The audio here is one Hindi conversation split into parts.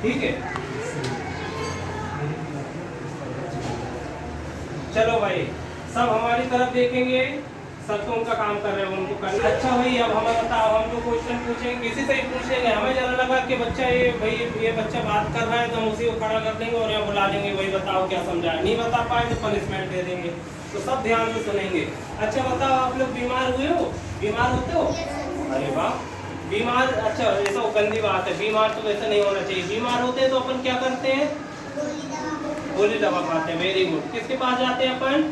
ठीक है। चलो भाई, सब हमारी तरफ देखेंगे, सब तो उनका काम कर रहे हैं, उनको करना। अच्छा भाई, अब हमें बताओ, हम जो क्वेश्चन पूछेंगे किसी से ही पूछ लेंगे। हमें जरा लगा कि बच्चा ये भाई ये बच्चा बात कर रहा है तो हम उसी को खड़ा कर देंगे और यहाँ बुला लेंगे, भाई बताओ क्या समझाया। नहीं बता पाए तो पनिशमेंट दे देंगे। तो सब ध्यान से सुनेंगे। अच्छा बताओ, आप लोग बीमार हुए हो? बीमार होते हो? अरे वाह, बीमार। अच्छा, ऐसा गंदी बात है, बीमार तो वैसे नहीं होना चाहिए। बीमार होते हैं तो अपन क्या करते हैं? गोली दवा खाते हैं। Very good. किसके पास जाते हैं अपन?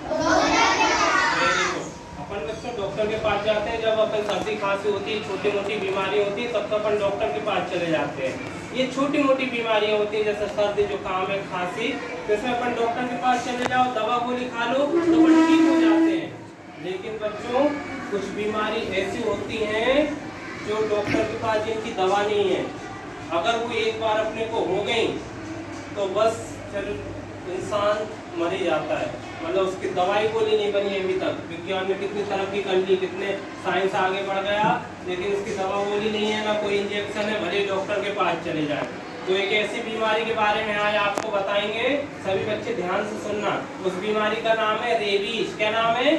Very good. अपन बच्चों डॉक्टर के पास जाते हैं जब अपन सर्दी खांसी होती है, छोटी मोटी बीमारी होती है, तब तो अपन डॉक्टर के पास चले जाते हैं। ये छोटी मोटी बीमारियां होती है जैसे सर्दी जुकाम है, खांसी, तो इसमें अपन डॉक्टर के पास चले जाओ, दवा गोली खा लो तो अपन ठीक हो जाते हैं। लेकिन बच्चों, कुछ बीमारी ऐसी होती हैं जो डॉक्टर के पास जिनकी दवा नहीं है, अगर वो एक बार अपने को हो गई तो बस फिर इंसान मर ही जाता है। मतलब उसकी दवाई गोली नहीं बनी अभी तक। विज्ञान ने कितनी तरक्की कर ली, कितने साइंस आगे बढ़ गया, लेकिन उसकी दवा गोली नहीं है, ना कोई इंजेक्शन है, भले डॉक्टर के पास चले जाए। तो एक ऐसी बीमारी के बारे में आज आपको बताएंगे, सभी बच्चे ध्यान से सुनना। उस बीमारी का नाम है रेबीज। क्या नाम है?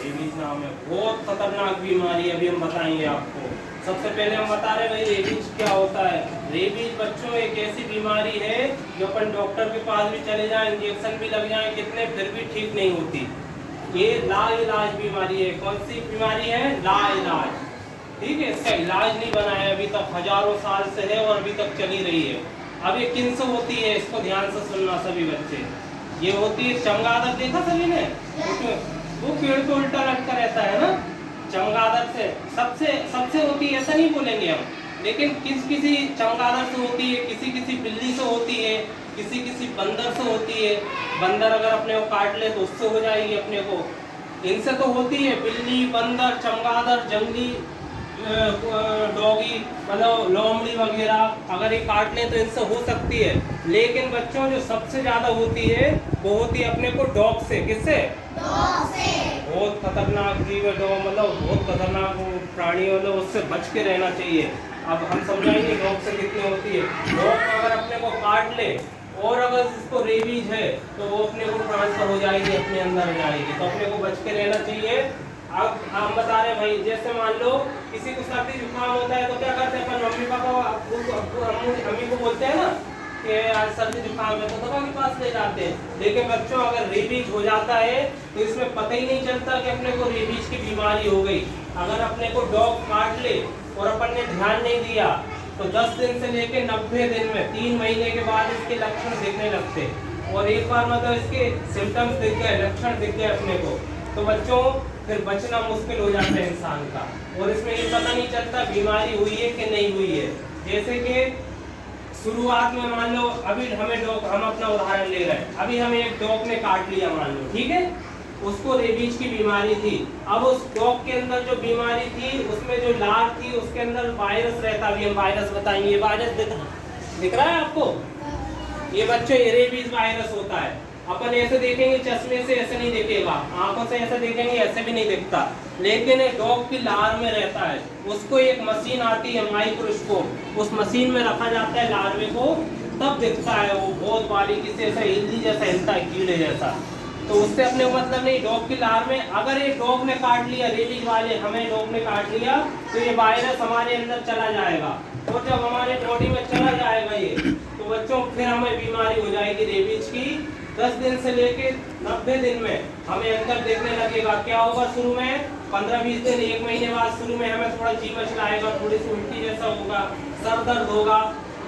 रेबीज नाम है। बहुत खतरनाक बीमारी है, अभी हम बताएंगे आपको। सबसे पहले हम बता रहे हैं भाई रेबीज क्या होता है। रेबीज बच्चों एक ऐसी बीमारी है जो अपन डॉक्टर के पास भी चले जाएं, इंजेक्शन भी लग जाए कितने, फिर भी ठीक नहीं होती। ये लाइलाज बीमारी है। कौन सी बीमारी है? लाइलाज। ठीक है, इसका इलाज नहीं बना है अभी तक, हजारों साल से है और अभी तक चली रही है। अब ये किन से होती है, इसको ध्यान से सुनना सभी बच्चे। ये होती है चमगादड़। देखा सभी ने? वो पेड़ पे उल्टा लटका रहता है ना, चमगादड़ से सबसे होती है, ऐसा नहीं बोलेंगे हम, लेकिन किसी चमगादड़ से होती है, किसी बिल्ली से होती है, किसी बंदर से होती है। बंदर अगर अपने को काट ले तो उससे हो जाएगी अपने को। इनसे तो होती है, बिल्ली, बंदर, चमगादड़, जंगली डॉगी, मतलब लोमड़ी वगैरह, अगर ये काट ले तो इनसे हो सकती है। लेकिन बच्चों जो सबसे ज्यादा होती है वो होती है अपने को डॉग से। किससे? डॉग से। बहुत खतरनाक जीव है डॉग, मतलब बहुत खतरनाक प्राणी, मतलब उससे बच के रहना चाहिए। अब हम समझाएंगे डॉग से कितनी होती है। डॉग अगर अपने को काट ले और अगर इसको रेबीज है तो वो अपने को ट्रांसफर हो जाएगी, अपने अंदर हो जाएगी, तो अपने को बच के रहना चाहिए। अब हम बता रहे भाई, जैसे मान लो किसी को सर्दी जुकाम होता है तो क्या करते हैं अपन? मम्मी पापा अम्मी को बोलते हैं ना कि आज सर्दी जुकाम है, तो दवा के पास ले जाते हैं। लेकिन बच्चों अगर रेबीज हो जाता है तो इसमें पता ही नहीं चलता कि अपने को रेबीज की बीमारी हो गई। अगर अपने को डॉग काट ले और अपन ने ध्यान नहीं दिया तो 10 दिन से लेके 90 दिन में, 3 महीने के बाद इसके लक्षण दिखने लगते, और एक बार मतलब इसके सिम्टम्स दिख गए, लक्षण दिख गए अपने को, तो बच्चों फिर बचना मुश्किल हो जाता है इंसान का। और इसमें ये पता नहीं चलता बीमारी हुई है कि नहीं हुई है। जैसे कि शुरुआत में मान लो, अभी हमें डॉग, हम अपना उदाहरण ले रहे हैं, अभी हमें एक डॉग ने काट लिया मान लो, ठीक है, उसको रेबीज की बीमारी थी। अब उस डॉग के अंदर जो बीमारी थी उसमें जो लार थी उसके अंदर वायरस रहता। अभी हम वायरस बताएंगे। ये वायरस दिख रहा है आपको? ये बच्चों ये रेबीज वायरस होता है। अपन ऐसे देखेंगे चश्मे से ऐसे नहीं दिखेगा, आंखों से ऐसे देखेंगे ऐसे भी नहीं दिखता, लेकिन डॉग की लार में रहता है। उसको एक मशीन आती है माइक्रोस्कोप, उस मशीन में रखा जाता है लार्वे को, तब दिखता है वो बहुत बारीकी से ऐसा हिल्दी जैसा हिलता है, कीड़े जैसा। तो उससे अपने को मतलब नहीं। डॉग की लार में अगर ये डॉग ने काट लिया, रेबीज वाले हमें डॉग ने काट लिया, तो ये वायरस हमारे अंदर चला जाएगा, और जब हमारे बॉडी में चला जाएगा ये, तो बच्चों फिर हमें बीमारी हो जाएगी रेबीज की। 10 दिन से लेके 90 दिन में हमें अंदर देखने लगेगा। क्या होगा शुरू में? 15-20 दिन, 1 महीने बाद शुरू में हमें थोड़ा जी मचलाएगा, थोड़ी सी उल्टी जैसा होगा, सर दर्द होगा,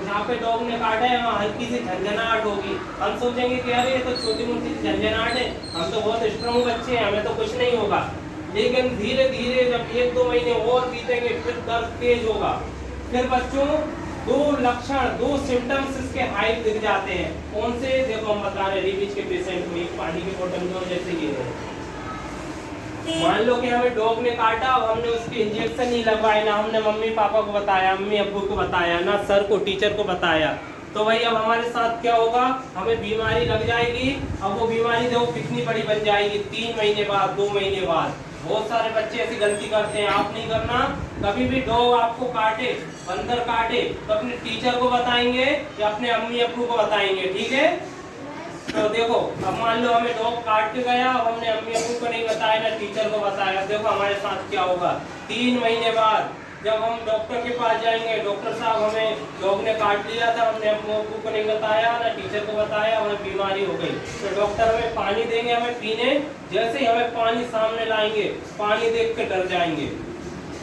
जहाँ पे डॉग ने काटा है वहाँ हल्की सी झंझनाहट होगी। हम सोचेंगे कि अरे ये तो छोटी मोटी झंझनाहट है, हम तो बहुत स्ट्रॉन्ग बच्चे हैं, हमें तो कुछ नहीं होगा। लेकिन धीरे धीरे जब 1-2 महीने और बीतेंगे फिर दर्द तेज होगा। फिर बच्चों 2 लक्षण, 2 सिम्टम्स इसके हाइट दिख जाते हैं। कौन से? देखो हम बता रहे रेबीज के पेशेंट को एक पानी की बोतल में जैसे ये है, मान लो कि हमें डॉग ने काटा, अब हमने उसके इंजेक्शन नहीं लगवाए, ना हमने मम्मी पापा को बताया, मम्मी अब्बू को बताया, ना सर को, टीचर को बताया, तो भाई अब हमारे साथ क्या होगा? हमें बीमारी लग जाएगी। अब वो बीमारी देखो कितनी बड़ी बन जाएगी, 3 महीने बाद, 2 महीने बाद। बहुत सारे बच्चे ऐसी गलती करते हैं, आप नहीं करना। कभी भी डॉग आपको काटे, बंदर काटे, तो अपने टीचर को बताएंगे या अपने अम्मी अब्बू को बताएंगे, ठीक है। तो देखो अब मान लो हमें डॉग काट के गया, अब हमने अम्मी अब्बू को नहीं बताया ना टीचर को बताया, देखो हमारे साथ क्या होगा। 3 महीने बाद जब हम डॉक्टर के पास जाएंगे, डॉक्टर साहब हमें डॉग ने काट लिया था, हमने अम्मी अब्बू को नहीं बताया ना टीचर को बताया, हमें बीमारी हो गई, तो डॉक्टर हमें पानी देंगे हमें पीने, जैसे ही हमें पानी सामने लाएंगे पानी देख के डर जाएंगे,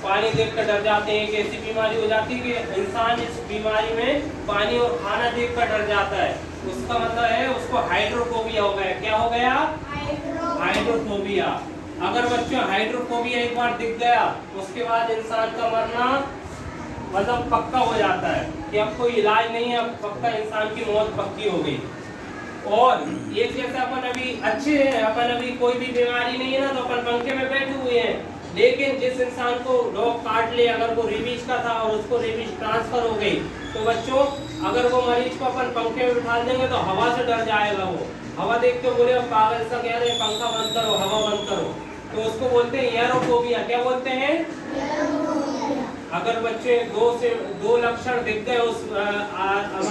पानी देख कर डर जाते हैं। कि ऐसी बीमारी हो जाती है कि इंसान इस बीमारी में पानी और खाना देख कर डर जाता है, उसका मतलब है उसको हाइड्रोफोबिया हो गया। क्या हो गया? हाइड्रोफोबिया। अगर बच्चों हाइड्रोफोबिया एक बार दिख गया, उसके बाद इंसान का मरना मतलब पक्का हो जाता है कि अब कोई इलाज नहीं है, अब पक्का इंसान की मौत पक्की हो गई। और ये जैसे अपन अभी अच्छे हैं, अपन अभी कोई भी बीमारी नहीं है ना, तो अपन पंखे में बैठे हुए हैं, लेकिन जिस इंसान को डॉग काट ले, अगर वो रेबीज का था और उसको रेबीज ट्रांसफर हो गई, तो बच्चों अगर वो मरीज को अपन पंखे में बिठा देंगे तो हवा से डर जाएगा, वो हवा देख के बोले पागल सा कह रहे पंखा बंद करो, हवा बंद करो, तो उसको बोलते हैं एयरोफोबिया। क्या बोलते हैं? अगर बच्चे दो लक्षण दिख गए उस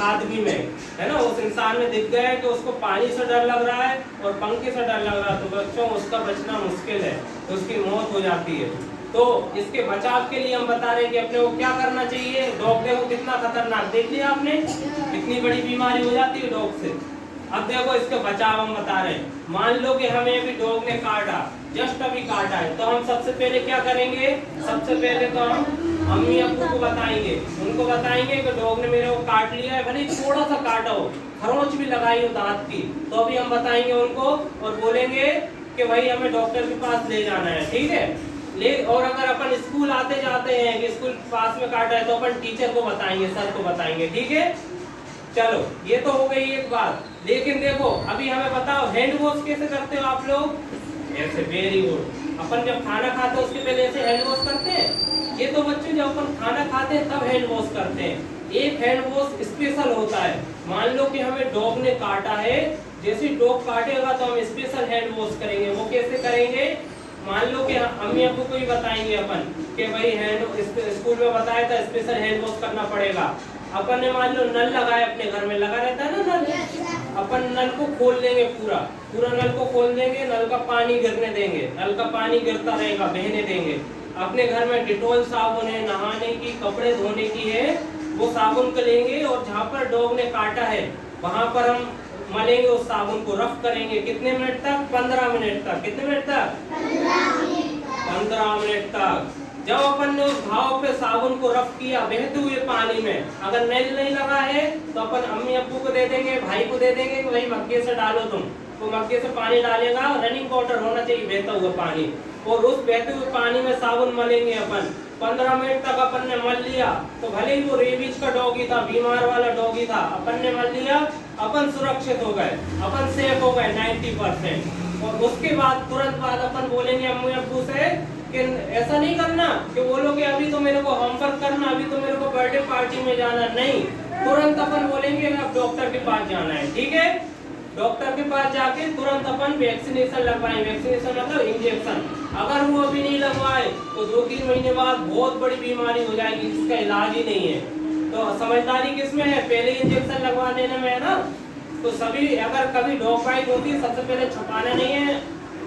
आदमी में, है ना, उस इंसान में दिख गए कि उसको पानी से डर लग रहा है और पंखे से डर लग रहा है, तो बच्चों उसका बचना मुश्किल है, तो उसकी मौत हो जाती है। तो इसके बचाव के लिए हम बता रहे हैं कि अपने को क्या करना चाहिए। डॉग देखो कितना खतरनाक, देख लिया आपने कितनी बड़ी बीमारी हो जाती है डॉग से। अब देखो इसके बचाव हम बता रहे हैं। मान लो कि हमें अभी डॉग ने काटा, जस्ट अभी काटा है, तो हम सबसे पहले क्या करेंगे? सबसे पहले तो हम अम्मी अब्बू को बताएंगे, उनको बताएंगे कि डॉग ने मेरे को काट लिया है, भले थोड़ा सा काटा हो, खरोंच भी लगाई हो दांत की, तो अभी हम बताएंगे उनको और बोलेंगे कि भाई हमें डॉक्टर के पास ले जाना है, ठीक है। और अगर अपन स्कूल आते जाते हैं कि स्कूल पास में काटा है, तो अपन टीचर को बताएंगे, सर को बताएंगे, ठीक है। चलो ये तो हो गई एक बात, लेकिन देखो अभी हमें बताओ हैंड वॉश कैसे करते हो आप लोग? ऐसे, वेरी गुड। अपन जब खाना खाते हैं उसके पहले ऐसे हैंड वॉश करते हैं। ये तो बच्चों जब अपन खाना खाते हैं तब हैंड वॉश करते हैं। एक हैंड वॉश स्पेशल होता है। मान लो कि हमें डॉग ने काटा है, जैसे डॉग काटेगा तो हम स्पेशल हैंड वॉश करेंगे। वो कैसे करेंगे? मान लो कि अम्मी अब्बू को ही बताएंगे अपन कि भाई हैंड, स्कूल में बताया था स्पेशल हैंड वॉश करना पड़ेगा। अपन ने मान लो नल लगाया, अपने घर में लगा रहता है ना नल, अपन नल को खोल देंगे, पूरा नल को खोल देंगे, नल का पानी गिरने देंगे, नल का पानी गिरता रहेगा, बहने देंगे। अपने घर में डिटॉल साबुन है, नहाने की, कपड़े धोने की है, वो साबुन को लेंगे और जहाँ पर डॉग ने काटा है वहां पर हम मलेंगे, उस साबुन को रफ करेंगे। कितने मिनट तक? 15 मिनट तक। कितने मिनट तक? 15 मिनट तक। जब अपन ने उस घाव पे साबुन को रफ किया बहते हुए पानी में, अगर नल नहीं लगा है तो अपन अम्मी अब्बू को दे देंगे, भाई को दे देंगे कि भाई मग्गे से डालो तुम, तो मग्गे से पानी डालेगा, रनिंग वाटर होना चाहिए, बहता हुआ पानी, और उस बहते हुए पानी में साबुन मलेंगे अपन। 15 मिनट तक अपन ने मल लिया, तो भले ही वो रेबीज का डॉगी था, बीमार वाला डॉगी था, अपन ने मल लिया, अपन सुरक्षित हो गए, अपन सेफ हो गए 90%। और उसके बाद तुरंत बाद अपन बोलेंगे अम्मी अब्बू से कि ऐसा नहीं करना कि बोलो कि अभी तो मेरे को होमवर्क करना, अभी तो मेरे को बर्थडे पार्टी में जाना, नहीं, तुरंत अपन बोलेंगे अब डॉक्टर के पास जाना है, ठीक है। डॉक्टर के पास जाके तुरंत अपन वैक्सीनेशन लगवाएं। वैक्सीनेशन मतलब इंजेक्शन। अगर वो अभी नहीं लगवाए तो 2-3 महीने बाद बहुत बड़ी बीमारी हो जाएगी जिसका इलाज ही नहीं है। तो समझदारी किसमें है? पहले इंजेक्शन लगवा देने में है ना। तो सभी अगर कभी डॉग बाइट होती है, सबसे पहले छुपाना नहीं है,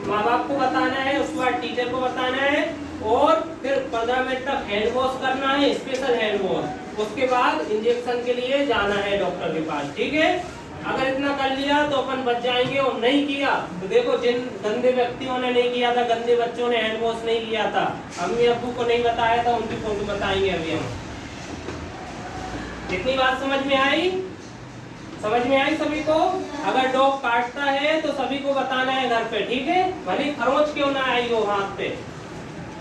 माँ बाप को बताना है, उसके बाद टीचर को बताना है, और फिर 15 मिनट तक हैंड वॉश करना है, स्पेशल हैंड वॉश। उसके बाद इंजेक्शन के लिए जाना है डॉक्टर के पास, ठीक है। अगर इतना कर लिया तो अपन बच जाएंगे, और नहीं किया तो देखो जिन गंदे व्यक्तियों ने नहीं किया था, गंदे बच्चों ने हैंड वॉश नहीं किया था, अम्मी अब्बू को नहीं बताया था, उनकी फोटो बताएंगे अभी हम। इतनी बात समझ में आई? समझ में आई सभी को? अगर डॉग काटता है तो सभी को बताना है घर पे, ठीक है, भले खरोंच क्यों ना आई हो हाथ पे।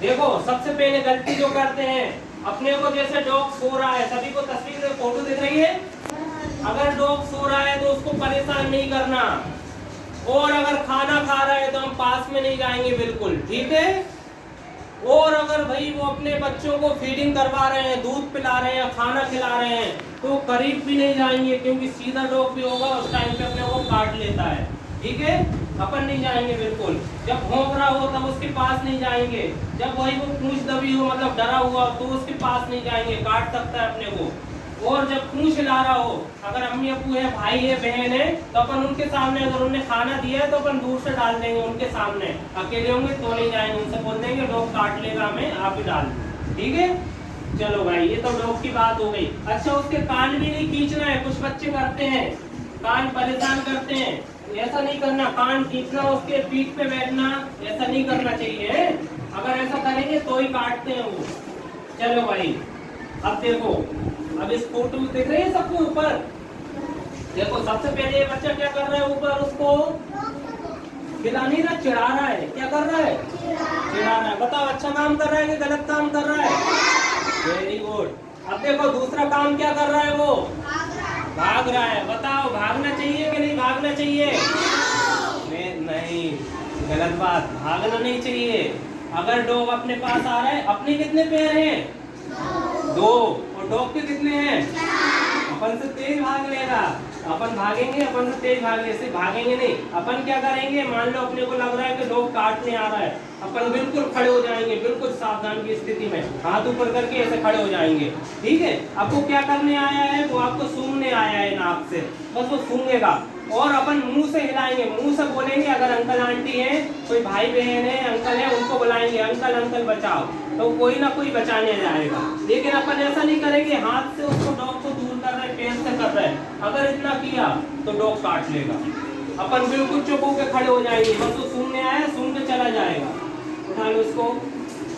देखो सबसे पहले गलती जो करते हैं, अपने को जैसे डॉग सो रहा है, सभी को तस्वीर में फोटो दिख रही है, अगर डॉग सो रहा है तो उसको परेशान नहीं करना, और अगर खाना खा रहा है तो हम पास में नहीं जाएंगे बिल्कुल, ठीक है। और अगर भाई वो अपने बच्चों को फीडिंग करवा रहे हैं, दूध पिला रहे हैं, खाना खिला रहे हैं, तो करीब भी नहीं जाएंगे, क्योंकि सीधा डॉग भी होगा उस टाइम पे अपने को काट लेता है, ठीक है। अपन नहीं जाएंगे बिल्कुल। जब भौंक रहा हो तब उसके पास नहीं जाएंगे, जब वही वो पूंछ दबी हो मतलब डरा हुआ तो उसके पास नहीं जाएंगे, काट सकता है अपने को। और जब पूंछ हिला रहा हो, अगर अम्मी अब्बू है, भाई है, बहन है, तो अपन उनके सामने, अगर उन्हें खाना दिया है तो अपन दूर से डाल देंगे उनके सामने। अकेले होंगे तो नहीं जाएंगे, उनसे बोल देंगे डॉग काट लेगा हमें, आप ही डाल दो, ठीक है। चलो भाई, ये तो डॉग की बात हो गई। अच्छा, उसके कान भी नहीं खींचना है, कुछ बच्चे करते हैं, कान परेशान करते हैं, ऐसा नहीं करना। कान खींचना, उसके पीठ पे बैठना, ऐसा नहीं करना चाहिए। अगर ऐसा करेंगे तो ही काटते हैं वो। चलो भाई, अब देखो, अब इस फोटो में देख रहे हैं सबको ऊपर, देखो सबसे पहले ये बच्चा क्या कर रहा है, ऊपर उसको खिला नहीं रहा, चिढ़ा रहा है। क्या कर रहा है? चिढ़ा रहा है। बताओ, अच्छा काम कर रहा है कि गलत काम कर रहा है? Very good. अब देखो दूसरा काम क्या कर रहा है, वो भाग रहा है। बताओ, भागना चाहिए कि नहीं भागना चाहिए? नहीं, गलत बात, भागना नहीं चाहिए। अगर डॉग अपने पास आ रहा है, अपने कितने पैर हैं? 2, और डॉग के कितने हैं? अपन से तेज भाग लेगा। अपन भागेंगे, अपन से तेज भागने से भागेंगे नहीं। अपन क्या करेंगे, मान लो अपने को लग रहा है कि डॉग काटने आ रहा है, अपन बिल्कुल खड़े हो जाएंगे, बिल्कुल सावधान की स्थिति में, हाथ ऊपर करके ऐसे खड़े हो जाएंगे, ठीक है। आपको क्या करने आया है, वो आपको सूंघने आया है नाक से, बस वो सूंघेगा। और अपन मुंह से हिलाएंगे, मुंह से बोलेंगे। अगर अंकल आंटी है, कोई भाई बहन है, अंकल है, उनको बुलाएंगे, अंकल अंकल बचाओ, तो कोई ना कोई बचाने जाएगा। लेकिन अपन ऐसा नहीं करेंगे, हाथ से उसको डॉग को दूर कर रहे, पैर से कर रहे। अगर इतना किया तो डॉग काट लेगा। अपन बिल्कुल चुप होकर खड़े हो जाएंगे, बस वो सूंघने आया, सूंघ के चला जाएगा। उठा लो उसको।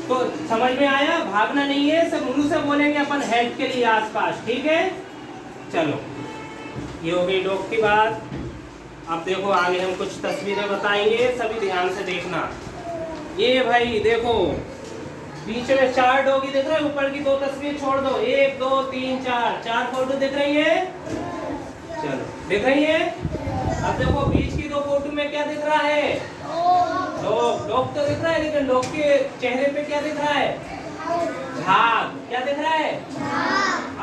तो समझ में आया, भागना नहीं है, सब मुंह से बोलेंगे अपन हेल्प के लिए आसपास, ठीक है। चलो, ये हो गई डॉग की बात। अब देखो आगे हम कुछ तस्वीरें बताएंगे, सभी ध्यान से देखना। ये भाई देखो, बीच में 4 डॉगी दिख रहे हैं, ऊपर की 2 तस्वीर छोड़ दो, 1 2 3 4 फोटो दिख रही है। चलो, दिख रही है। अब देखो बीच की 2 फोटो में क्या दिख रहा है? डॉग तो दिख रहा है, लेकिन डॉग के चेहरे पे क्या दिख रहा है? झाग। क्या दिख रहा है?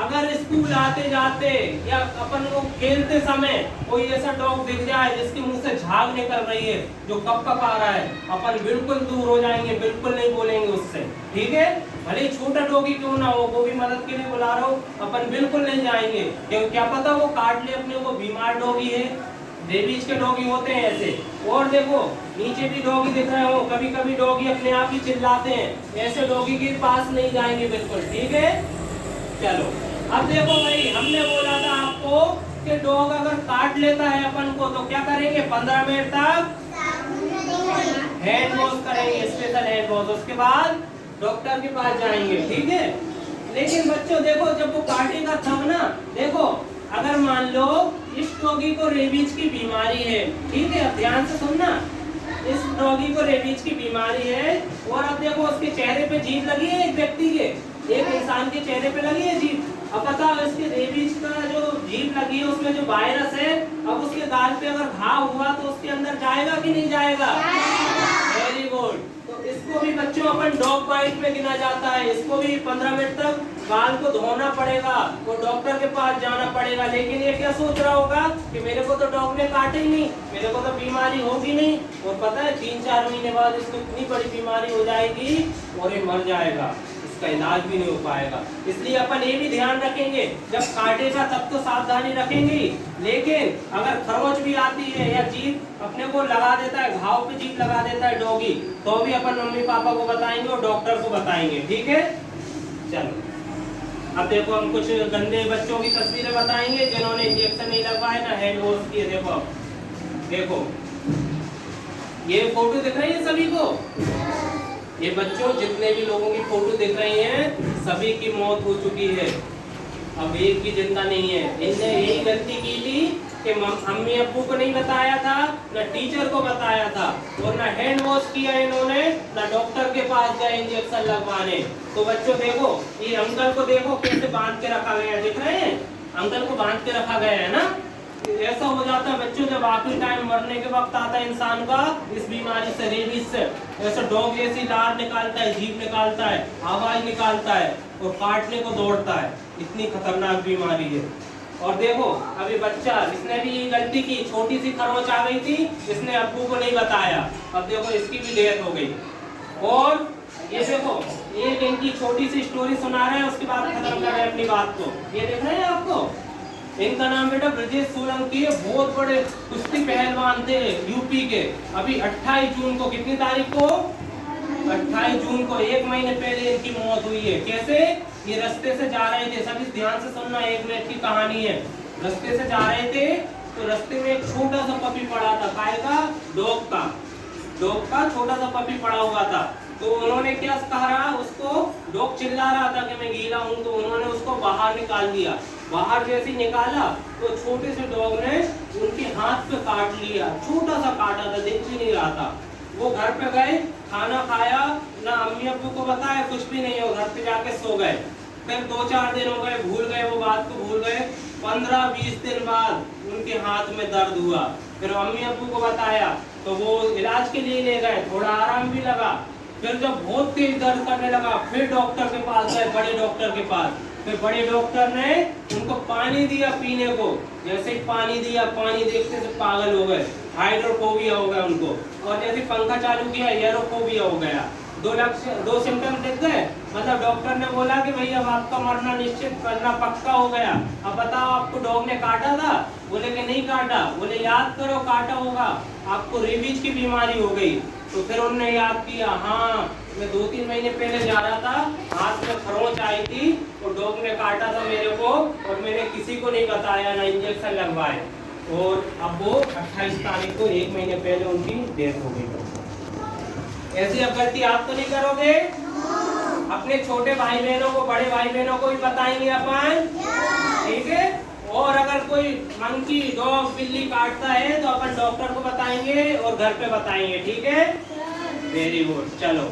अगर स्कूल आते जाते या अपन को खेलते समय कोई ऐसा डॉग दिख जाए जिसके मुंह से झाग निकल रही है, जो कप कप आ रहा है, अपन बिल्कुल दूर हो जाएंगे, बिल्कुल नहीं बोलेंगे उससे, ठीक है। भले ही छोटा डॉगी क्यों ना हो, वो भी मदद के लिए बुला रहा हो, अपन बिल्कुल नहीं जाएंगे, क्योंकि क्या पता वो काट ले अपने को, बीमार डॉगी है, रेबीज के डॉगी होते हैं ऐसे। और देखो नीचे भी डॉगी दिख रहे हो, कभी कभी डॉगी अपने आप ही चिल्लाते हैं, ऐसे डॉगी के पास नहीं जाएंगे बिल्कुल, ठीक है। चलो, अब देखो भाई, हमने बोला था आपको कि डॉग अगर काट लेता है अपन को तो क्या करेंगे, 15 मिनट तक हैंड वॉश करेंगे, स्पेशल हैंड वॉश, उसके बाद डॉक्टर के पास जाएंगे, ठीक है। लेकिन बच्चों देखो, जब वो काटेगा तब ना, देखो अगर मान लो इस डॉगी को रेबीज की बीमारी है, ठीक है, अब ध्यान से सुनना, इस डॉगी को रेबीज की बीमारी है, और अब देखो उसके चेहरे पे जीभ लगी है, एक व्यक्ति के, एक इंसान के चेहरे पे लगी है जीभ। अब बताओ, इसके रेबीज का जो जीभ लगी है उसमें जो वायरस है, अब उसके गाल पे अगर घाव हुआ तो उसके अंदर जाएगा कि नहीं जाएगा? Very good. तो इसको भी बच्चों अपन डॉग बाइट में गिना जाता है, इसको भी 15 मिनट तक गाल को धोना पड़ेगा, वो डॉक्टर के पास जाना पड़ेगा। लेकिन ये क्या सोच रहा होगा कि मेरे को तो डॉग ने काटे ही नहीं, मेरे को तो बीमारी होगी नहीं, और पता है 3-4 महीने बाद इसको इतनी बड़ी बीमारी हो जाएगी और ये मर जाएगा, इसका इलाज भी नहीं हो पाएगा। इसलिए अपन ये भी ध्यान रखेंगे, जब काटेगा तब तो सावधानी रखेंगे, लेकिन अगर खरोंच भी आती है या जीभ अपने को लगा देता है, घाव पे जीभ लगा देता है डॉगी, तो भी अपन मम्मी पापा को बताएंगे और डॉक्टर को बताएंगे, ठीक है। चलो, अब देखो हम कुछ गंदे बच्चों की तस्वीरें बताएंगे जिन्होंने इंजेक्शन नहीं लगवाए ना हैंड वॉश किए। देखो, देखो ये फोटो दिख रही है सभी को, ये बच्चों जितने भी लोगों की फोटो दिख रही हैं, सभी की मौत हो चुकी है, अब एक भी जिंदा नहीं है। इनने यही गलती की थी कि मम्मी अब्बू को नहीं बताया था, ना टीचर को बताया था, और ना हैंड वॉश किया इन्होंने, ना डॉक्टर के पास गए इंजेक्शन लगवाने। तो बच्चों देखो, ये अंकल को देखो कैसे बांध के रखा गया है, दिख रहे हैं? अंकल को बांध के रखा गया है ना। ऐसा हो जाता है बच्चों, जब आखिरी टाइम मरने के वक्त आता है इंसान का, इस बीमारी से, रेबीज से, ऐसा डॉग ऐसी लार निकालता है, जीभ निकालता है, आवाज निकालता है और काटने को दौड़ता है, इतनी खतरनाक बीमारी है। और देखो अभी बच्चा, इसने भी ये गलती की, छोटी सी खरोच आ गई थी, इसने अब्बू को नहीं बताया, अब देखो इसकी भी डेथ हो गई। और ये देखो एक इनकी छोटी सी स्टोरी सुना रहे हैं, उसके बाद खत्म कर रहे हैं अपनी बात को। ये देख रहे हैं आपको, इनका नाम बेटा ब्रजेश सोलंकी है, बहुत बड़े कुश्ती पहलवान थे यूपी के। अभी 28 जून को, कितनी तारीख को, 28 जून को, 1 महीने पहले इनकी मौत हुई है। कैसे, ये रास्ते से जा रहे थे, सभी ध्यान से सुनना, 1 मिनट की कहानी है। रास्ते से जा रहे थे तो रास्ते में एक छोटा सा पपी पड़ा था, काय का, डॉग का छोटा सा पपी पड़ा हुआ था। तो उन्होंने क्या कहा, उसको, डॉग चिल्ला रहा था कि मैं गीला हूं, तो उन्होंने उसको बाहर निकाल दिया। बाहर जैसे निकाला तो छोटे से डॉग ने उनके हाथ पे काट लिया, छोटा सा काटा था, दिख भी नहीं रहा था। वो घर पे गए, खाना खाया ना, अम्मी अब्बू को बताया, कुछ भी नहीं हो, घर पे जाके सो गए। फिर 2-4 दिन हो गए, भूल गए, वो बात को भूल गए। 15-20 दिन बाद उनके हाथ में दर्द हुआ, फिर अम्मी अब्बू को बताया, तो वो इलाज के लिए ले गए, थोड़ा आराम भी लगा। फिर जब बहुत तेज दर्द करने लगा, फिर डॉक्टर के पास गए, बड़े डॉक्टर के पास। फिर बड़े डॉक्टर ने उनको पानी दिया पीने को, जैसे ही पानी दिया, पानी देखते से पागल हो गए, हाइड्रोफोबिया हो गया उनको। और जैसे पंखा चालू किया, एयरोफोबिया हो गया। 2 सिम्टम दिख गए, मतलब डॉक्टर ने बोला कि भैया अब आपका मरना निश्चित, करना पक्का हो गया। अब बताओ, आपको डॉग ने काटा था? बोले कि नहीं काटा। बोले याद करो, काटा होगा, आपको रेबीज की बीमारी हो गई। तो फिर उन्होंने याद किया, हाँ मैं 2-3 महीने पहले जा रहा था, हाथ में खरोंच आई थी, तो डॉग ने काटा था मेरे को, और मैंने किसी को नहीं बताया, ना इंजेक्शन लगवाए। और अब वो 28 तारीख को, 1 महीने पहले उनकी डेथ हो गई। ऐसी अब गलती आप तो नहीं करोगे? अपने छोटे भाई बहनों को, बड़े भाई बहनों को भी बताएंगे अपन, ठीक है? और अगर कोई मंकी, डॉग, बिल्ली काटता है तो अपन डॉक्टर को बताएंगे और घर पे बताएंगे, ठीक है? वेरी गुड, चलो।